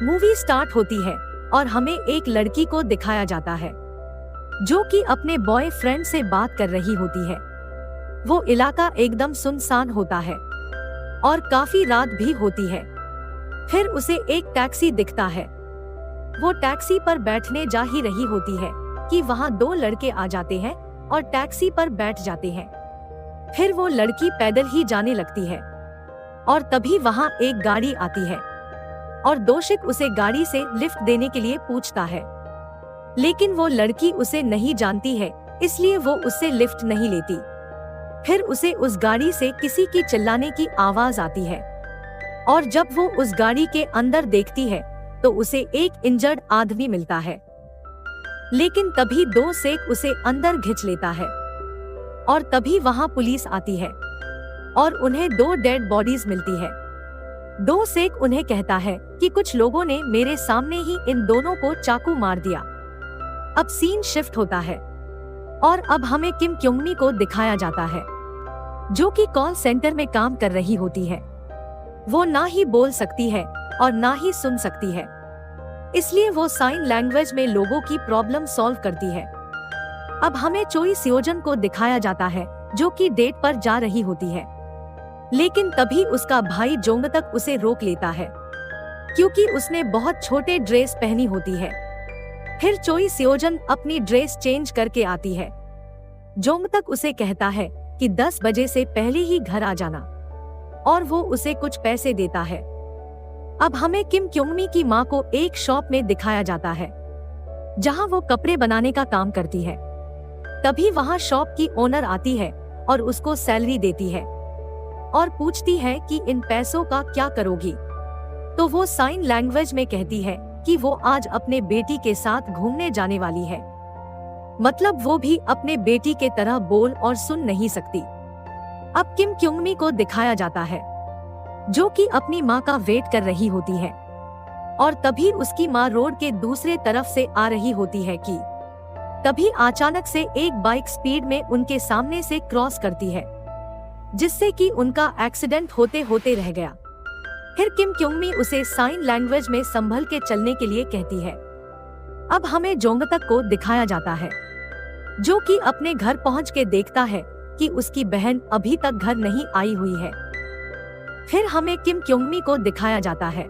Movie start होती है और हमें एक लड़की को दिखाया जाता है जो कि अपने बॉयफ्रेंड से बात कर रही होती है। वो इलाका एकदम सुनसान होता है और काफी रात भी होती है। फिर उसे एक टैक्सी दिखता है। वो टैक्सी पर बैठने जा ही रही होती है कि वहाँ दो लड़के आ जाते हैं और टैक्सी पर बैठ जाते हैं। फिर वो लड़की पैदल ही जाने लगती है और तभी वहाँ एक गाड़ी आती है और दोषिक उसे गाड़ी से लिफ्ट देने के लिए पूछता है, लेकिन वो लड़की उसे नहीं जानती है, इसलिए वो उससे लिफ्ट नहीं लेती। फिर उसे उस गाड़ी से किसी की चिल्लाने की आवाज आती है और जब वो उस गाड़ी के अंदर देखती है तो उसे एक इंजर्ड आदमी मिलता है। लेकिन तभी दोषिक उसे अंदर खींच लेता है और तभी वहाँ पुलिस आती है और उन्हें दो डेड बॉडीज मिलती है। दोषिक उन्हें कहता है कि कुछ लोगों ने मेरे सामने ही इन दोनों को चाकू मार दिया। अब सीन शिफ्ट होता है और अब हमें किम क्योंग-मी को दिखाया जाता है जो कि कॉल सेंटर में काम कर रही होती है। वो ना ही बोल सकती है और ना ही सुन सकती है, इसलिए वो साइन लैंग्वेज में लोगों की प्रॉब्लम सॉल्व करती है। अब हमें चोई सियोजन को दिखाया जाता है जो कि डेट पर जा रही होती है, लेकिन तभी उसका भाई जोंगतक उसे रोक लेता है क्योंकि उसने बहुत छोटे ड्रेस पहनी होती है। फिर चोई सियोजन अपनी ड्रेस चेंज करके आती है। जोंगतक उसे कहता है कि 10 बजे से पहले ही घर आ जाना और वो उसे कुछ पैसे देता है। अब हमें किम क्योंग-मी की माँ को एक शॉप में दिखाया जाता है जहाँ वो कपड़े बनाने का काम करती है। तभी वहाँ शॉप की ओनर आती है और उसको सैलरी देती है और पूछती है कि इन पैसों का क्या करोगी। तो वो साइन लैंग्वेज में कहती है कि वो आज अपने बेटी के साथ घूमने जाने वाली है, मतलब वो भी अपने बेटी के तरह बोल और सुन नहीं सकती। अब किम क्योंग-मी को दिखाया जाता है जो कि अपनी माँ का वेट कर रही होती है और तभी उसकी माँ रोड के दूसरे तरफ से आ रही होती है कि तभी अचानक से एक बाइक स्पीड में उनके सामने से क्रॉस करती है, जिससे कि उनका एक्सीडेंट होते होते रह गया। फिर किम क्योंग-मी उसे साइन लैंग्वेज में संभल के चलने के लिए कहती है। अब हमें जोंगतक को दिखाया जाता है जो कि अपने घर पहुंच के देखता है कि उसकी बहन अभी तक घर नहीं आई हुई है। फिर हमें किम क्योंग-मी को दिखाया जाता है।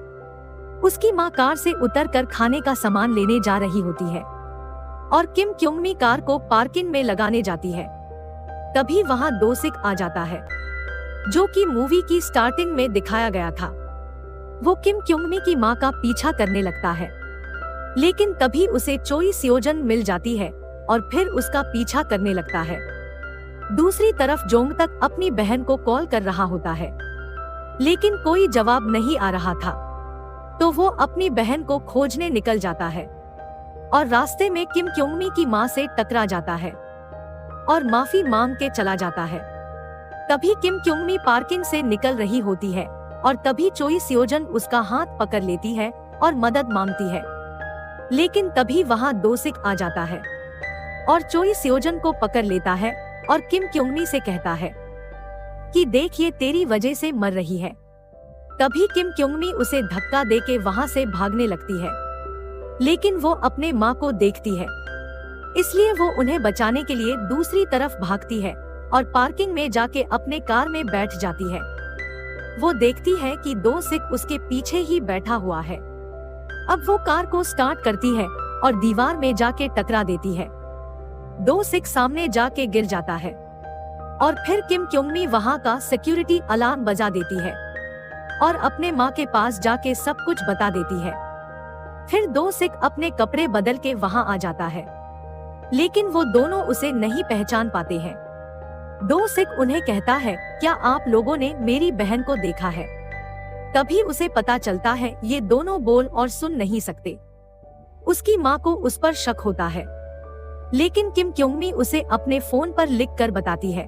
उसकी माँ कार से उतरकर खाने का सामान लेने जा रही होती है और किम क्योंग-मी कार को पार्किंग में लगाने जाती है। तभी वहाँ दोषिक आ जाता है जो कि मूवी की स्टार्टिंग में दिखाया गया था। वो किम क्योंग-मी की माँ का पीछा करने लगता है, लेकिन तभी उसे चोई सियोजन मिल जाती है और फिर उसका पीछा करने लगता है। दूसरी तरफ जोंगतक अपनी बहन को कॉल कर रहा होता है, लेकिन कोई जवाब नहीं आ रहा था। तो वो अपनी बहन को खोजने निकल जाता है और रास्ते में किम क्योंग-मी की माँ से टकरा जाता है और माफी मांग के चला जाता है। तभी किम क्योंग-मी पार्किंग से निकल रही होती है और तभी चोई सियोजन उसका हाथ पकड़ लेती है और मदद मांगती है, लेकिन तभी वहाँ दोषिक आ जाता है और चोई सियोजन को पकड़ लेता है और किम क्योंग-मी से कहता है कि देख ये तेरी वजह से मर रही है। तभी किम क्योंग-मी उसे धक्का देके वहाँ से भागने लगती है, लेकिन वो अपने माँ को देखती है, इसलिए वो उन्हें बचाने के लिए दूसरी तरफ भागती है और पार्किंग में जाके अपने कार में बैठ जाती है। वो देखती है कि दोषिक उसके पीछे ही बैठा हुआ है। अब वो कार को स्टार्ट करती है और दीवार में जाके टकरा देती है। दोषिक सामने जाके गिर जाता है और फिर किम क्योंग-मी वहाँ का सिक्योरिटी अलार्म बजा देती है और अपने माँ के पास जाके सब कुछ बता देती है। फिर दोषिक अपने कपड़े बदल के वहाँ आ जाता है, लेकिन वो दोनों उसे नहीं पहचान पाते हैं। दोषिक उन्हें कहता है, क्या आप लोगों ने मेरी बहन को देखा है? तभी उसे पता चलता है ये दोनों बोल और सुन नहीं सकते। उसकी माँ को उस पर शक होता है, लेकिन किम क्योंग-मी उसे अपने फोन पर लिख कर बताती है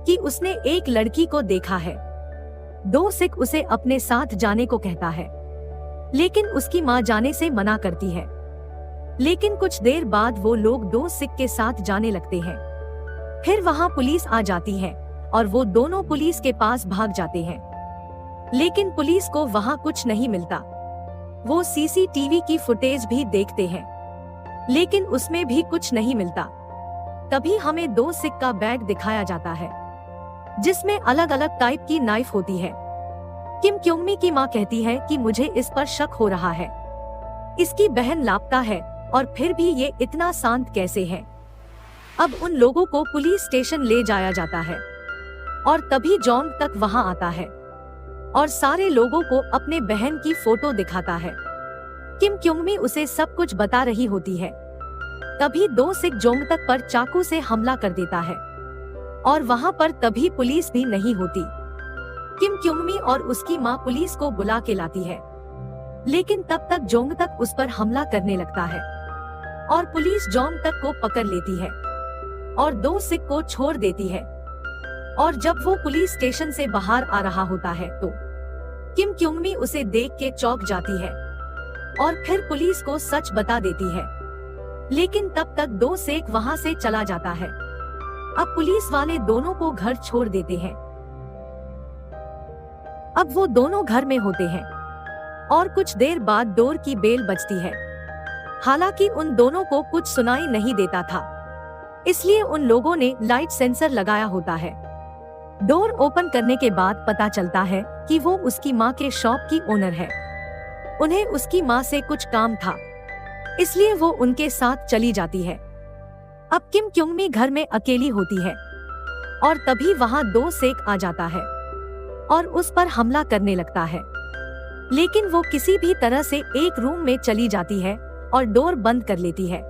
कि उसने एक लड़की को देखा है। दोषिक उसे अपने साथ जाने को कहता है, लेकिन उसकी माँ जाने से मना करती है। लेकिन कुछ देर बाद वो लोग दोषिक के साथ जाने लगते हैं। फिर वहाँ पुलिस आ जाती है और वो दोनों पुलिस के पास भाग जाते हैं, लेकिन पुलिस को वहाँ कुछ नहीं मिलता। वो सीसीटीवी की फुटेज भी देखते हैं, लेकिन उसमें भी कुछ नहीं मिलता। तभी हमें 2 सिक का बैग दिखाया जाता है, जिसमें अलग अलग टाइप की नाइफ होती है। किम क्योंगमी की मां कहती है कि मुझे इस पर शक हो रहा है। इसकी बहन लापता है और फिर भी ये इतना शांत कैसे है। अब उन लोगों को पुलिस स्टेशन ले जाया जाता है और तभी जॉन्ग तक वहां आता है और सारे लोगों को अपने बहन की फोटो दिखाता है। किम क्योंगमी उसे सब कुछ बता रही होती है। तभी 2 सिक जोंग तक पर चाकू से हमला कर देता है और वहां पर तभी पुलिस भी नहीं होती। किम क्योंगमी और उसकी मां पुलिस को बुला के लाती है, लेकिन तब तक जोंग तक उस पर हमला करने लगता है और पुलिस जोंग तक को पकड़ लेती है और 2 सिक को छोड़ देती है। और जब वो पुलिस स्टेशन से बाहर आ रहा होता है तो किम क्योंगमी उसे देख के चौंक जाती है और फिर पुलिस को सच बता देती है। लेकिन तब तक 2 सिक वहां से चला जाता है। अब पुलिस वाले दोनों को घर छोड़ देते हैं। अब वो दोनों घर में होते हैं और कुछ देर बाद डोर की बेल बजती है। हालांकि उन दोनों को कुछ सुनाई नहीं देता था, इसलिए उन लोगों ने लाइट सेंसर लगाया होता है। डोर ओपन करने के बाद पता चलता है कि वो उसकी माँ के शॉप की ओनर है। उन्हें उसकी माँ से कुछ काम था, इसलिए वो उनके साथ चली जाती है। अब किम क्योंगमी घर में अकेली होती है और तभी वहाँ 2 सिक आ जाता है और उस पर हमला करने लगता है। लेकिन वो किसी भी तरह से एक रूम में चली जाती है और डोर बंद कर लेती है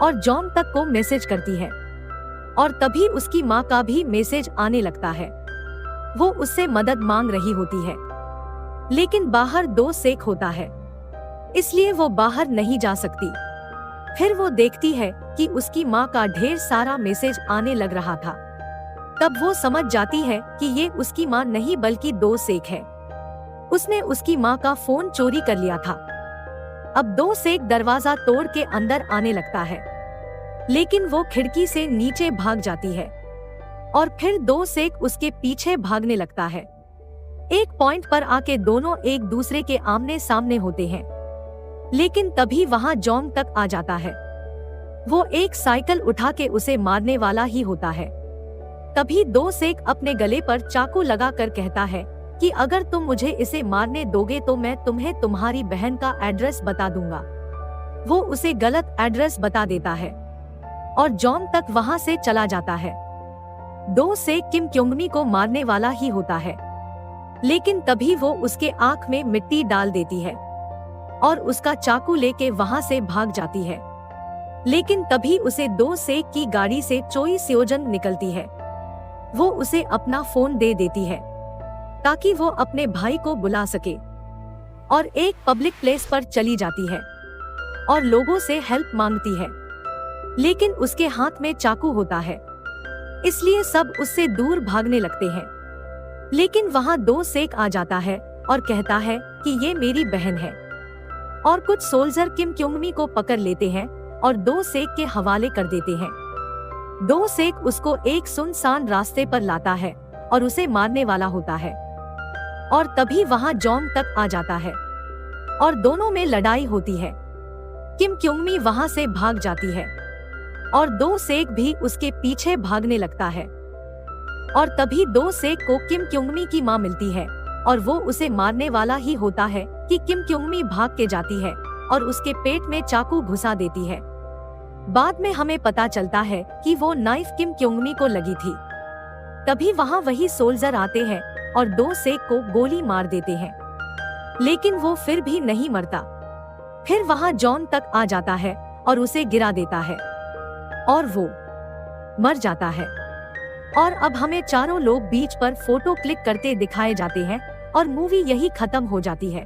और जॉन तक को मैसेज करती है और तभी उसकी माँ का भी मैसेज आने लगता है। वो उससे मदद मांग रही होती है, लेकिन बाहर 2 सिक होता है, इसलिए वो बाहर नहीं जा सकती। फिर वो देखती है कि उसकी माँ का ढेर सारा मैसेज आने लग रहा था। तब वो समझ जाती है कि ये उसकी माँ नहीं बल्कि 2 सिक है। उसने उसकी माँ का फोन चोरी कर लिया था। अब 2 सिक दरवाजा तोड़ के अंदर आने लगता है, लेकिन वो खिड़की से नीचे भाग जाती है और फिर 2 सिक उसके पीछे भागने लगता है। एक पॉइंट पर आके दोनों एक दूसरे के आमने सामने होते हैं, लेकिन तभी वहां जॉन्ग तक आ जाता है। वो एक साइकिल उठा के उसे मारने वाला ही होता है। तभी 2 सिक अपने गले पर चाकू लगा कर कहता है कि अगर तुम मुझे इसे मारने दोगे तो मैं तुम्हें तुम्हारी बहन का एड्रेस बता दूंगा। वो उसे गलत एड्रेस बता देता है और जॉन तक वहां से चला जाता है। 2 सिक किम क्योंगमी को मारने वाला ही होता है, लेकिन तभी वो उसके आंख में मिट्टी डाल देती है और उसका चाकू लेके वहां से भाग जाती है। लेकिन तभी उसे 2 सिक की गाड़ी से चोई स्योजन निकलती है। वो उसे अपना फोन दे देती है ताकि वो अपने भाई को बुला सके और एक पब्लिक प्लेस पर चली जाती है और लोगों से हेल्प मांगती है। लेकिन उसके हाथ में चाकू होता है, इसलिए सब उससे दूर भागने लगते हैं। लेकिन वहां 2 सिक आ जाता है और कहता है कि ये मेरी बहन है। और कुछ सोल्जर किम क्योंगमी को पकड़ लेते हैं और 2 सिक के हवाले कर देते हैं। 2 सिक उसको एक सुनसान रास्ते पर लाता है और उसे मारने वाला होता है। और तभी वहां जॉन्ग तक आ जाता है और दोनों में लड़ाई होती है। किम क्योंगमी वहां से भाग जाती है और 2 सिक भी उसके पीछे भागने लगता है। और तभी 2 सिक को किम क्योंगमी की मां मिलती है और वो उसे मारने वाला ही होता है कि किम क्योंगमी भाग के जाती है और उसके पेट में चाकू घुसा देती है। बाद में हमें पता चलता है कि वो नाइफ किम क्योंगमी को लगी थी। तभी वहां वही सोल्जर आते हैं और 2 सिक को गोली मार देते हैं, लेकिन वो फिर भी नहीं मरता। फिर वहां जॉन तक आ जाता है और उसे गिरा देता है और वो मर जाता है। और अब हमें चारों लोग बीच पर फोटो क्लिक करते दिखाए जाते हैं और मूवी यही खत्म हो जाती है।